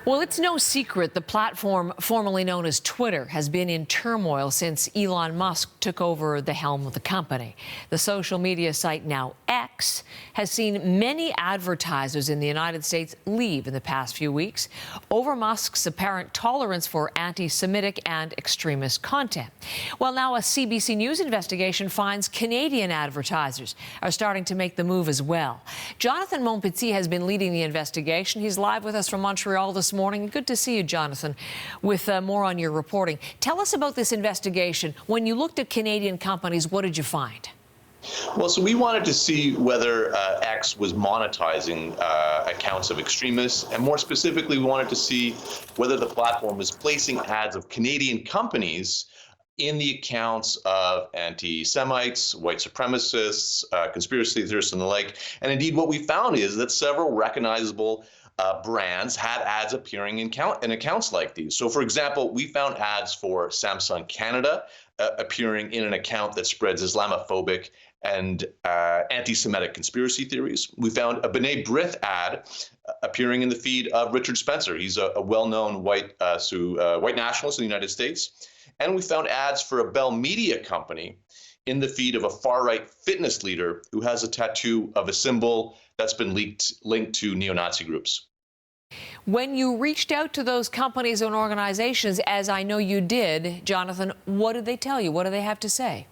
Well, it's no secret the platform formerly known as Twitter has been in turmoil since Elon Musk took over the helm of the company. The social media site, now X, has seen many advertisers in the United States leave in the past few weeks over Musk's apparent tolerance for anti-Semitic and extremist content. Well, now a CBC News investigation finds Canadian advertisers are starting to make the move as well. Jonathan Montpetit has been leading the investigation. He's live with us from Montreal this morning. Good to see you, Jonathan, with more on your reporting. Tell us about this investigation. When you looked at Canadian companies, what did you find? Well, so we wanted to see whether X was monetizing accounts of extremists, and more specifically, we wanted to see whether the platform was placing ads of Canadian companies in the accounts of anti-Semites, white supremacists, conspiracy theorists, and the like. And indeed, what we found is that several recognizable brands had ads appearing in accounts like these. So, for example, we found ads for Samsung Canada appearing in an account that spreads Islamophobic and anti-Semitic conspiracy theories. We found a B'nai B'rith ad appearing in the feed of Richard Spencer. He's a well-known white nationalist in the United States. And we found ads for a Bell Media company in the feed of a far-right fitness leader who has a tattoo of a symbol that's been linked to neo-Nazi groups. When you reached out to those companies and organizations, as I know you did, Jonathan, what did they tell you? What do they have to say?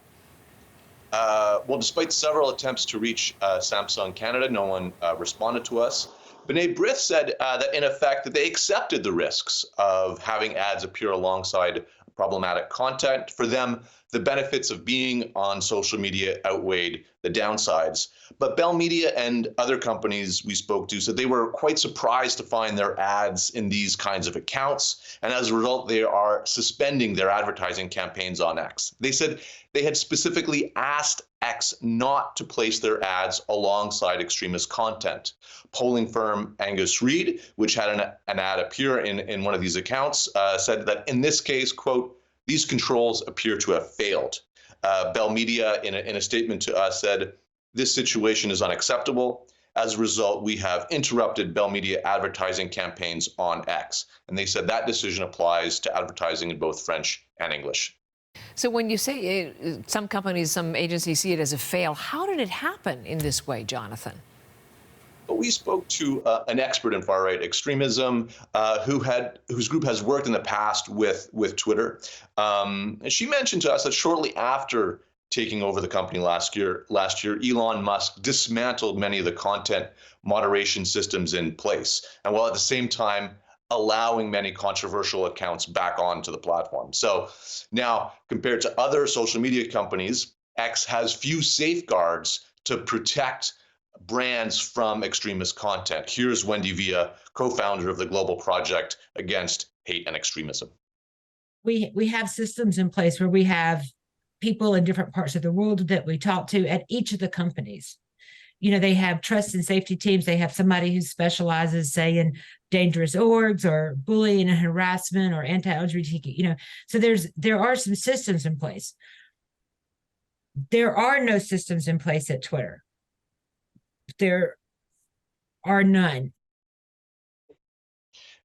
Well, despite several attempts to reach Samsung Canada, no one responded to us. B'nai B'rith said that, in effect, that they accepted the risks of having ads appear alongside problematic content. For them, the benefits of being on social media outweighed the downsides. But Bell Media and other companies we spoke to said they were quite surprised to find their ads in these kinds of accounts. And as a result, they are suspending their advertising campaigns on X. They said they had specifically asked X not to place their ads alongside extremist content. Polling firm Angus Reid, which had an ad appear in one of these accounts, said that in this case, quote, "these controls appear to have failed." Bell Media, in a statement to us, said, "This situation is unacceptable. As a result, we have interrupted Bell Media advertising campaigns on X." And they said that decision applies to advertising in both French and English. So when you say some companies, some agencies see it as a fail, how did it happen in this way, Jonathan? But we spoke to an expert in far-right extremism whose group has worked in the past with Twitter. And she mentioned to us that shortly after taking over the company last year, Elon Musk dismantled many of the content moderation systems in place, and while at the same time allowing many controversial accounts back onto the platform. So now, compared to other social media companies, X has few safeguards to protect brands from extremist content. Here's Wendy Villa, co-founder of the Global Project Against Hate and Extremism. We have systems in place where we have people in different parts of the world that we talk to at each of the companies. You know, they have trust and safety teams. They have somebody who specializes, say, in dangerous orgs or bullying and harassment or anti-LGBTQ, you know. So there are some systems in place. There are no systems in place at Twitter. There are none.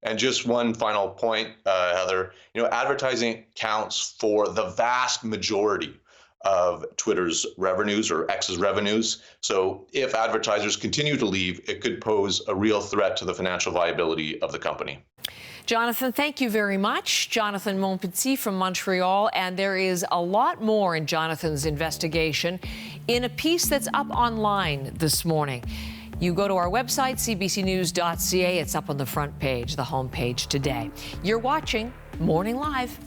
And just one final point, Heather, advertising counts for the vast majority of Twitter's revenues or X's revenues. So if advertisers continue to leave, it could pose a real threat to the financial viability of the company. Jonathan, thank you very much. Jonathan Montpetit from Montreal. And there is a lot more in Jonathan's investigation in a piece that's up online this morning. You go to our website, CBCNews.ca. It's up on the front page, the homepage today. You're watching Morning Live.